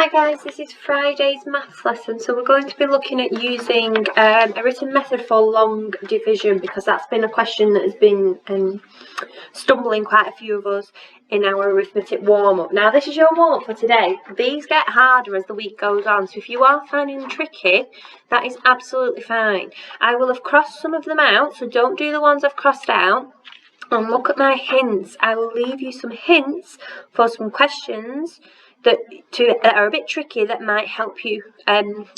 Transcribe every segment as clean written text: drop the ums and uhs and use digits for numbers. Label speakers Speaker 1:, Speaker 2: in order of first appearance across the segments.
Speaker 1: Hi guys, this is Friday's maths lesson. So we're going to be looking at using a written method for long division, because that's been a question that has been stumbling quite a few of us in our arithmetic warm-up. Now this is your warm-up for today. These get harder as the week goes on, so if you are finding them tricky, that is absolutely fine. I will have crossed some of them out, so don't do the ones I've crossed out. And look at my hints. I will leave you some hints for some questions that are a bit tricky that might help you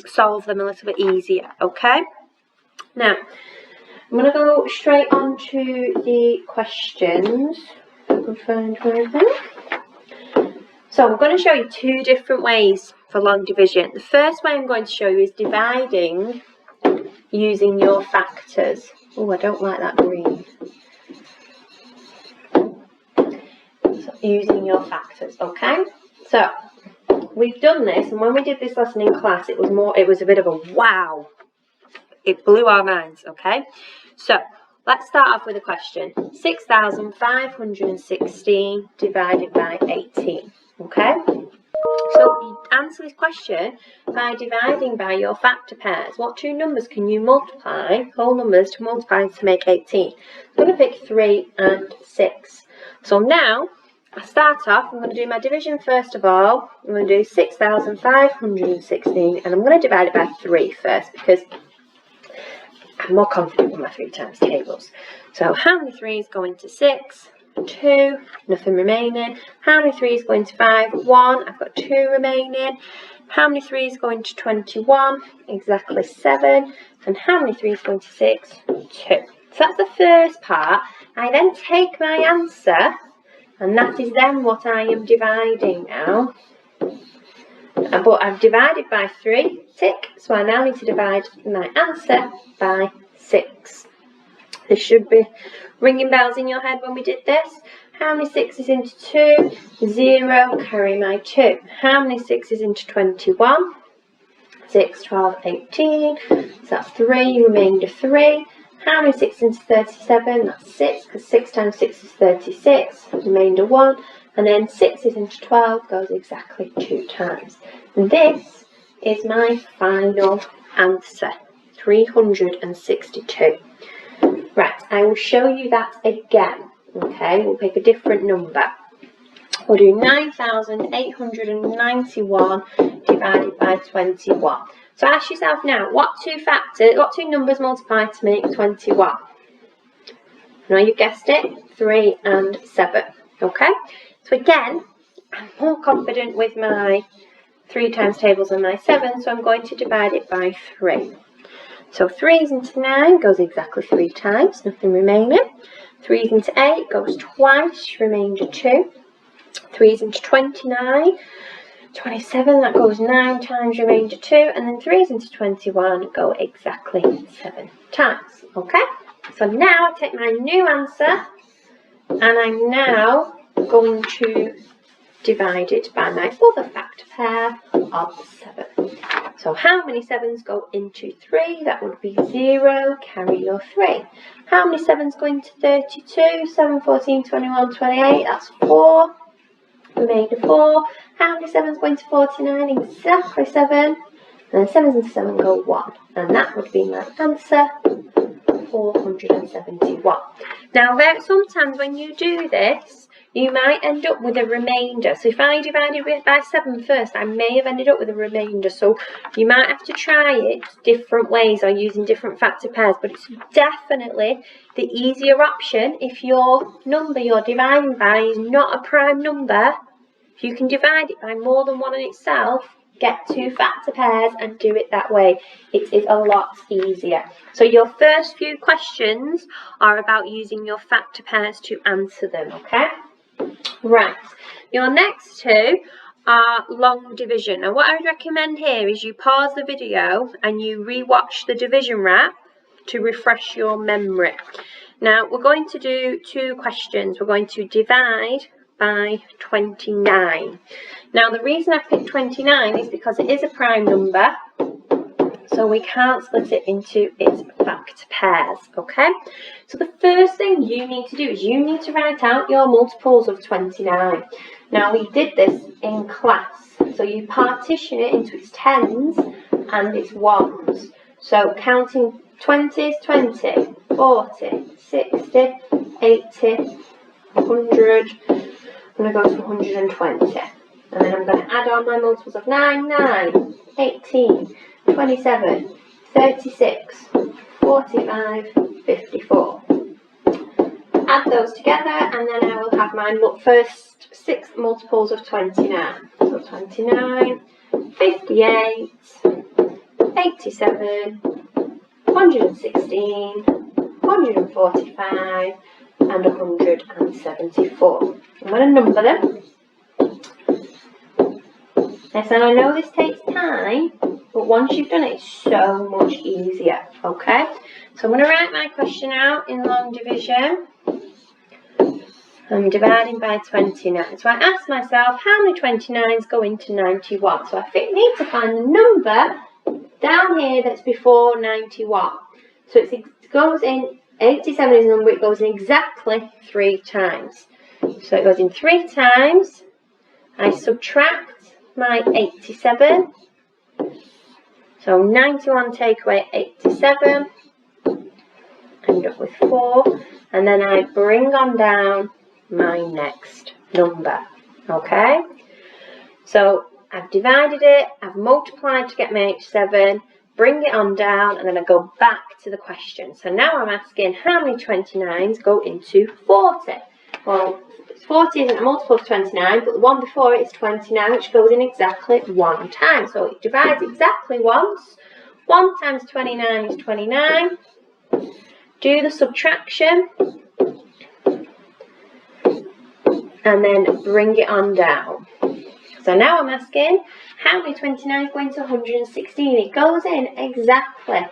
Speaker 1: solve them a little bit easier, okay? Now, I'm going to go straight on to the questions. If I can find my pen. So I'm going to show you two different ways for long division. The first way I'm going to show you is dividing using your factors. Oh, I don't like that green. So, using your factors, okay? So, we've done this, and when we did this lesson in class, it was a bit of a wow. It blew our minds, okay? So, let's start off with a question. 6,516 divided by 18, okay? So, you answer this question by dividing by your factor pairs. What two numbers can you multiply, whole numbers, to multiply to make 18? I'm going to pick 3 and 6. So now, I start off, I'm going to do my division first of all. I'm going to do 6,516 and I'm going to divide it by 3 first, because I'm more confident with my 3 times tables. So how many 3's go into 6? 2, nothing remaining. How many 3's go into 5? 1, I've got 2 remaining. How many 3's go into 21? Exactly 7. And how many 3's go into 6? 2. So that's the first part. I then take my answer, and that is then what I am dividing now. But I've divided by 3, tick, so I now need to divide my answer by 6. This should be ringing bells in your head when we did this. How many 6's into 2? 0, carry my 2. How many 6's into 21? 6, 12, 18, so that's 3, remainder 3. How many 6's into 37? That's 6, because 6 times 6 is 36, remainder 1. And then 6's into 12 goes exactly 2 times. This is my final answer, 362. Right, I will show you that again, okay? We'll pick a different number. We'll do 9,891 divided by 21. So ask yourself now, what two numbers multiply to make 21? Now you've guessed it, 3 and 7, okay? So again, I'm more confident with my 3 times tables than my 7, so I'm going to divide it by 3. So 3's into 9 goes exactly 3 times, nothing remaining. 3's into 8 goes twice, remainder 2. 3's into 29, 27, that goes 9 times, remainder 2. And then 3's into 21 go exactly 7 times, okay? So now I take my new answer, and I'm now going to divide it by my other factor pair of 7. So how many 7's go into 3? That would be 0, carry your 3. How many 7's go into 32? 7, 14, 21, 28, that's 4. Remainder 4. How many 7's go into 49? Exactly 7. And then 7's into 7 go 1. And that would be my answer, 471. Now, sometimes when you do this, you might end up with a remainder. So if I divided it by 7 first, I may have ended up with a remainder. So you might have to try it different ways or using different factor pairs. But it's definitely the easier option if your number you're dividing by is not a prime number. If you can divide it by more than one in itself, get 2 factor pairs and do it that way. It is a lot easier. So your first few questions are about using your factor pairs to answer them, okay? Right, your next two are long division. Now what I would recommend here is you pause the video and you re-watch the division wrap to refresh your memory. Now we're going to do 2 questions. We're going to divide by 29. Now the reason I picked 29 is because it is a prime number, so we can't split it into its factor pairs, okay? So the first thing you need to do is you need to write out your multiples of 29. Now we did this in class, so you partition it into its tens and its ones. So counting 20s, 20, 40, 60, 80, 100, I'm going to go to 120. And then I'm going to add on my multiples of 9, 9, 18, 27, 36, 45, 54. Add those together and then I will have my first 6 multiples of 29. So 29, 58, 87, 116, 145 and 174. I'm going to number them. Yes, and I know this takes time, but once you've done it, it's so much easier, okay? So I'm going to write my question out in long division. I'm dividing by 29. So I asked myself, how many 29s go into 91? So I need to find the number down here that's before 91. So it goes in, 87 is a number, it goes in exactly 3 times. So it goes in 3 times. I subtract my 87. So 91 take away 87. End up with 4. And then I bring on down my next number. Okay? So I've divided it, I've multiplied to get my 87, bring it on down, and then I go back to the question. So now I'm asking how many 29s go into 40? Well, 40 isn't a multiple of 29, but the one before it is 29, which goes in exactly 1 time. So it divides exactly once. 1 times 29 is 29. Do the subtraction. And then bring it on down. So now I'm asking, how many 29s go into 116? It goes in exactly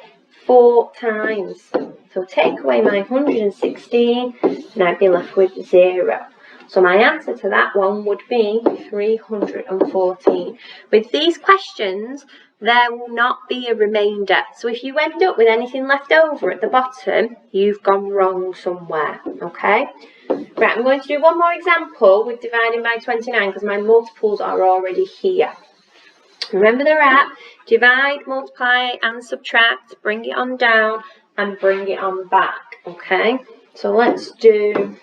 Speaker 1: 4 times. So take away my 116 and I'd be left with 0. So my answer to that one would be 314. With these questions, there will not be a remainder. So if you end up with anything left over at the bottom, you've gone wrong somewhere, okay? Right, I'm going to do one more example with dividing by 29 because my multiples are already here. Remember the wrap, divide, multiply and subtract, bring it on down and bring it on back, okay? So let's do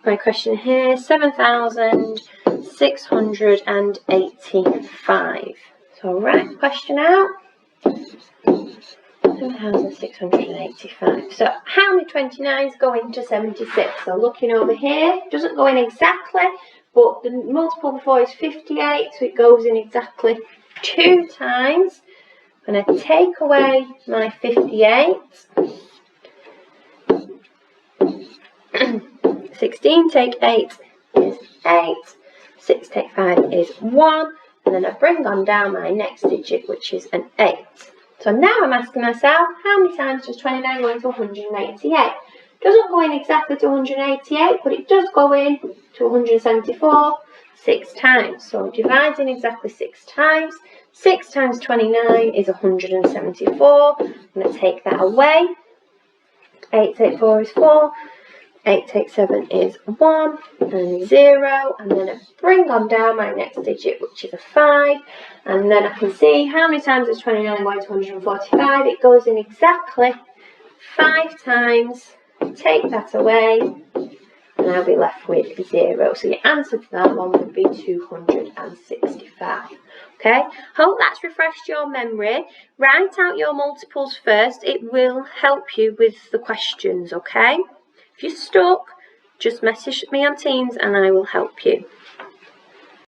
Speaker 1: my question here, 7,685. So write the question out. 7,685. So how many 29s go into 76? So looking over here, it doesn't go in exactly, but the multiple before is 58, so it goes in exactly 2 times. I'm going to take away my 58. 16 take 8 is 8. 6 take 5 is 1. And then I bring on down my next digit, which is an 8. So now I'm asking myself, how many times does 29 go into 188? It doesn't go in exactly to 188, but it does go in to 174 6 times. So it divides in exactly 6 times. 6 times 29 is 174. I'm going to take that away. 8 take 4 is 4. 8 take 7 is 1 and 0, and then I bring on down my next digit, which is a 5, and then I can see how many times is 29 going to 145. It goes in exactly 5 times. Take that away and I'll be left with 0. So your answer to that one would be 265. Okay, hope that's refreshed your memory. Write out your multiples first. It will help you with the questions, okay? If you're stuck, just message me on Teams and I will help you.